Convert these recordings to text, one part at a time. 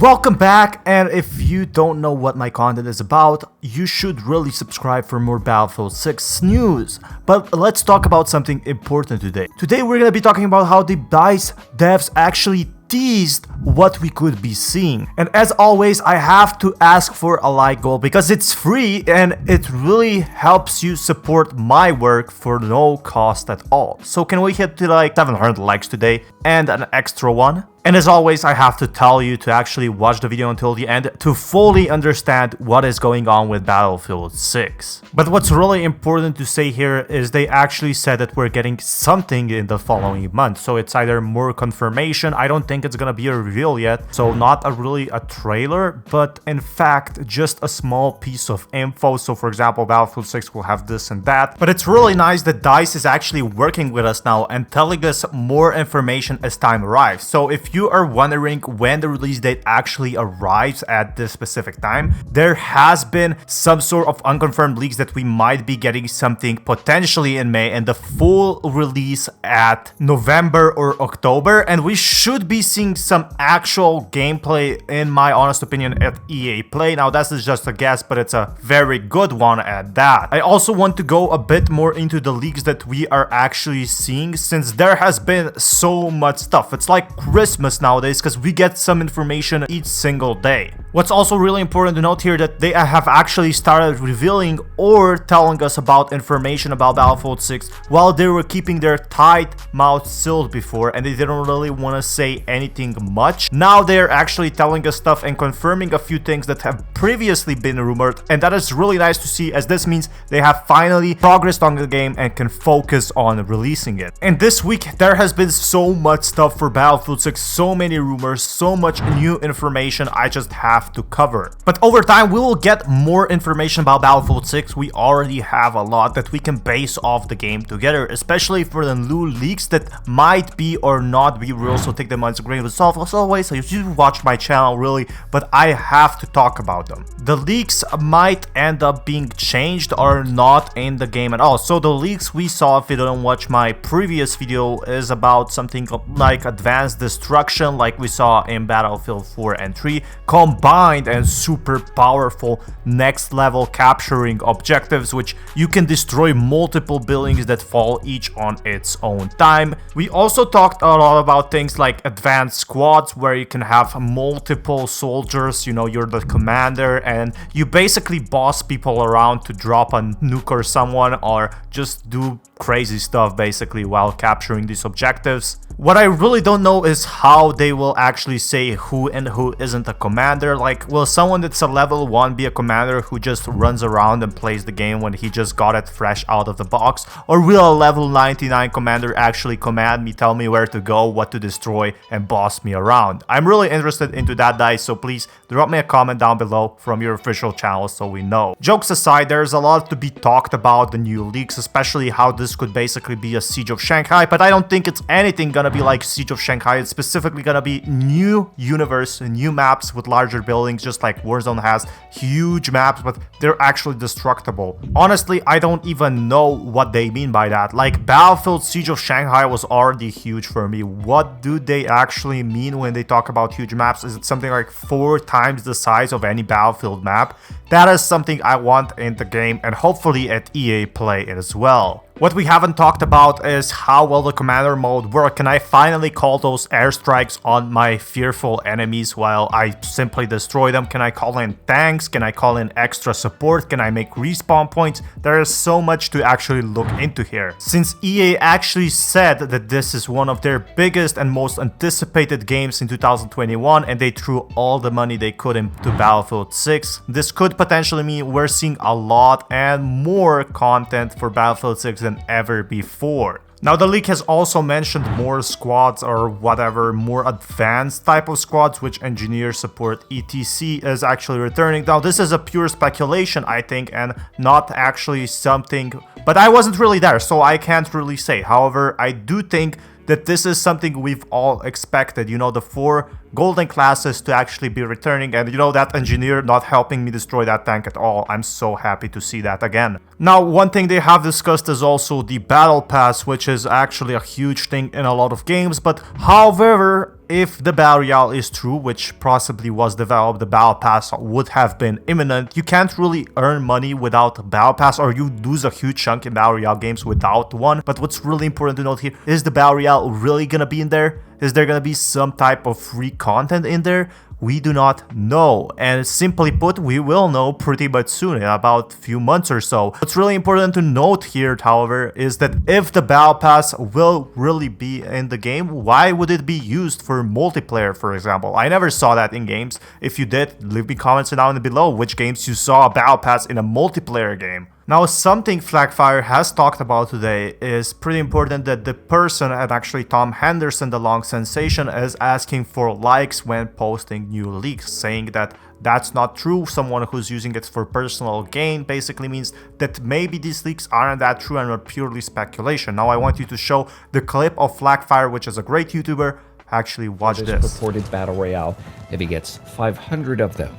Welcome back, and if you don't know what my content is about, you should really subscribe for more Battlefield 6 news. But let's talk about something important today. Today we're gonna be talking about how the DICE devs actually teased what we could be seeing. And as always, I have to ask for a like goal because it's free and it really helps you support my work for no cost at all. So can we hit to like 700 likes today and an extra one? And as always, I have to tell you to actually watch the video until the end to fully understand what is going on with Battlefield 6. But what's really important to say here is they actually said that we're getting something in the following month. So it's either more confirmation, I don't think it's gonna be a reveal yet, so not really a trailer, but in fact just a small piece of info. So for example, Battlefield 6 will have this and that. But it's really nice that DICE is actually working with us now and telling us more information as time arrives. So if you are wondering when the release date actually arrives at this specific time, there has been some sort of unconfirmed leaks that we might be getting something potentially in May and the full release at November or October, and we should be seeing some actual gameplay, in my honest opinion, at EA Play. Now this is just a guess, but it's a very good one at that. I also want to go a bit more into the leaks that we are actually seeing, since there has been so much stuff. It's like Christmas nowadays because we get some information each single day. What's also really important to note here that they have actually started revealing or telling us about information about Battlefield 6 while they were keeping their tight mouth sealed before and they didn't really want to say anything much. Now they're actually telling us stuff and confirming a few things that have previously been rumored, and that is really nice to see, as this means they have finally progressed on the game and can focus on releasing it. And this week there has been so much stuff for Battlefield 6, so many rumors, so much new information I just have to cover. But over time we will get more information about Battlefield 6. We already have a lot that we can base off the game together, especially for the new leaks that might be or not be real, so take them as a grain of salt as always. So you watch my channel really, but I have to talk about them. The leaks might end up being changed or not in the game at all. So the leaks we saw, if you didn't watch my previous video, is about something like advanced destruction like we saw in Battlefield 4 and 3, combined and super powerful next level capturing objectives, which you can destroy multiple buildings that fall each on its own time. We also talked a lot about things like advanced squads, where you can have multiple soldiers, you know, you're the commander and you basically boss people around to drop a nuke or someone or just do crazy stuff basically while capturing these objectives. What I really don't know is how they will actually say who and who isn't a commander. Like, will someone that's a level 1 be a commander who just runs around and plays the game when he just got it fresh out of the box? Or will a level 99 commander actually command me, tell me where to go, what to destroy, and boss me around? I'm really interested into that, guys, so please drop me a comment down below from your official channel so we know. Jokes aside, there's a lot to be talked about the new leaks, especially how this could basically be a Siege of Shanghai, but I don't think it's anything gonna be like Siege of Shanghai. It's specifically gonna be new universe, new maps with larger buildings, just like Warzone has huge maps, but they're actually destructible. Honestly, I don't even know what they mean by that. Like, Battlefield Siege of Shanghai was already huge for me. What do they actually mean when they talk about huge maps? Is it something like 4 times the size of any Battlefield map? That is something I want in the game, and hopefully at EA Play as well. What we haven't talked about is how will the commander mode work. Can I finally call those airstrikes on my fearful enemies while I simply destroy them? Can I call in tanks? Can I call in extra support? Can I make respawn points? There is so much to actually look into here. Since EA actually said that this is one of their biggest and most anticipated games in 2021 and they threw all the money they could into Battlefield 6, this could potentially mean we're seeing a lot and more content for Battlefield 6 than ever before. Now, the leak has also mentioned more squads or whatever, more advanced type of squads, which engineer support etc is actually returning. Now, this is a pure speculation, I think, and not actually something, but I wasn't really there, so I can't really say. However, I do think that this is something we've all expected, you know, the 4 golden classes to actually be returning, and you know, that engineer not helping me destroy that tank at all. I'm so happy to see that again. Now, one thing they have discussed is also the battle pass, which is actually a huge thing in a lot of games, but however, if the Battle Royale is true, which possibly was developed, the Battle Pass would have been imminent. You can't really earn money without Battle Pass, or you lose a huge chunk in Battle Royale games without one. But what's really important to note here, is the Battle Royale really gonna be in there? Is there gonna be some type of free content in there? We do not know, and simply put, we will know pretty much soon, in about a few months or so. What's really important to note here, however, is that if the Battle Pass will really be in the game, why would it be used for multiplayer, for example? I never saw that in games. If you did, leave me comments down below which games you saw a Battle Pass in a multiplayer game. Now, something Flagfire has talked about today is pretty important, that the person, and actually Tom Henderson, the long sensation, is asking for likes when posting new leaks, saying that that's not true. Someone who's using it for personal gain basically means that maybe these leaks aren't that true and are purely speculation. Now, I want you to show the clip of Flagfire, which is a great YouTuber. Actually, watch this. Purported Battle Royale if he gets 500 of them.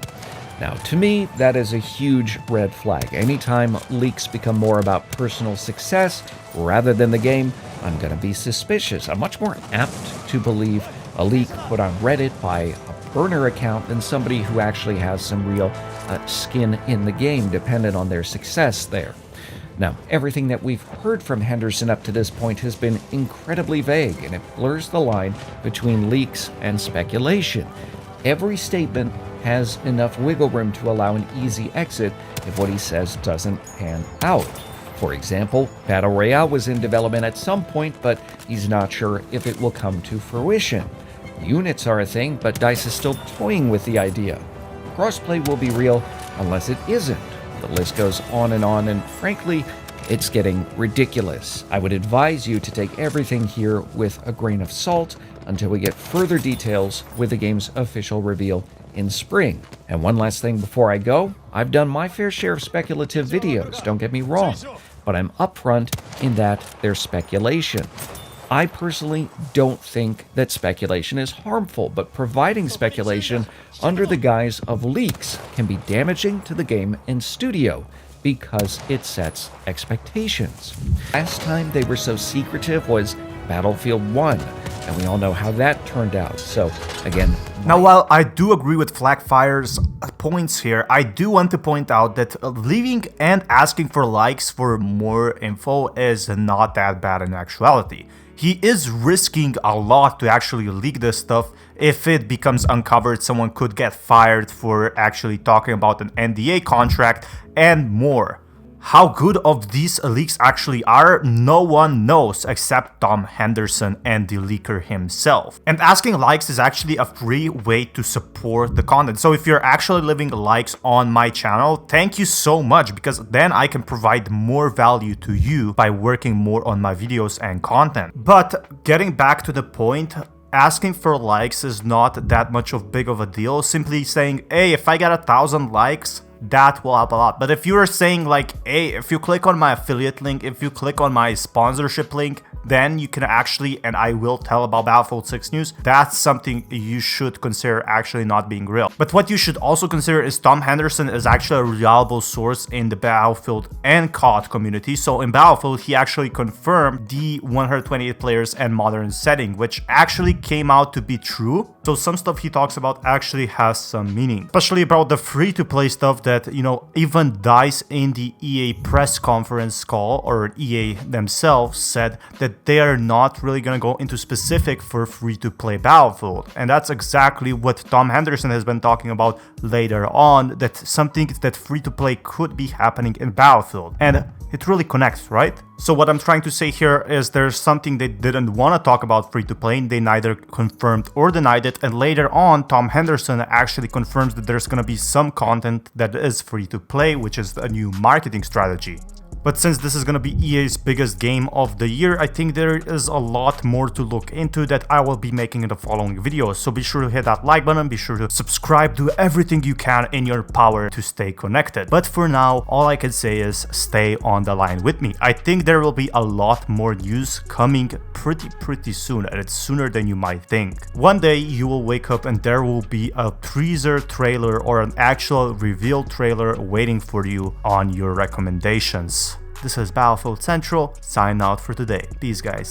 Now, to me, that is a huge red flag. Anytime leaks become more about personal success rather than the game, I'm going to be suspicious. I'm much more apt to believe a leak put on Reddit by a burner account than somebody who actually has some real skin in the game, dependent on their success there. Now, everything that we've heard from Henderson up to this point has been incredibly vague, and it blurs the line between leaks and speculation. Every statement has enough wiggle room to allow an easy exit if what he says doesn't pan out. For example, Battle Royale was in development at some point, but he's not sure if it will come to fruition. Units are a thing, but DICE is still toying with the idea. Crossplay will be real unless it isn't. The list goes on, and frankly, it's getting ridiculous. I would advise you to take everything here with a grain of salt until we get further details with the game's official reveal in spring. And one last thing before I go, I've done my fair share of speculative videos, don't get me wrong, but I'm upfront in that they're speculation. I personally don't think that speculation is harmful, but providing speculation under the guise of leaks can be damaging to the game and studio because it sets expectations. Last time they were so secretive was Battlefield 1, and we all know how that turned out. So again, now, while I do agree with Flagfire's points here, I do want to point out that leaving and asking for likes for more info is not that bad in actuality. He is risking a lot to actually leak this stuff. If it becomes uncovered, someone could get fired for actually talking about an NDA contract and more. How good of these leaks actually are, no one knows except Tom Henderson and the leaker himself. And asking likes is actually a free way to support the content. So if you're actually leaving likes on my channel, thank you so much, because then I can provide more value to you by working more on my videos and content. But getting back to the point, asking for likes is not that much of big of a deal. Simply saying, hey, if I get 1,000 likes, that will help a lot. But if you are saying like, hey, if you click on my affiliate link, if you click on my sponsorship link, then you can actually, and I will tell about Battlefield 6 news, that's something you should consider actually not being real. But what you should also consider is Tom Henderson is actually a reliable source in the Battlefield and COD community. So in Battlefield, he actually confirmed the 128 players and modern setting, which actually came out to be true. So some stuff he talks about actually has some meaning, especially about the free-to-play stuff that, you know, even DICE in the EA press conference call, or EA themselves said that they are not really going to go into specific for free-to-play Battlefield. And that's exactly what Tom Henderson has been talking about later on, that something that free-to-play could be happening in Battlefield. And it really connects, right? So what I'm trying to say here is there's something they didn't want to talk about free-to-play. They neither confirmed or denied it. And later on, Tom Henderson actually confirms that there's going to be some content that is free-to-play, which is a new marketing strategy. But since this is going to be EA's biggest game of the year, I think there is a lot more to look into that I will be making in the following videos. So be sure to hit that like button, be sure to subscribe, do everything you can in your power to stay connected. But for now, all I can say is stay on the line with me. I think there will be a lot more news coming pretty soon, and it's sooner than you might think. One day you will wake up and there will be a teaser trailer or an actual reveal trailer waiting for you on your recommendations. This is Battlefield Central, signing out for today. Peace, guys.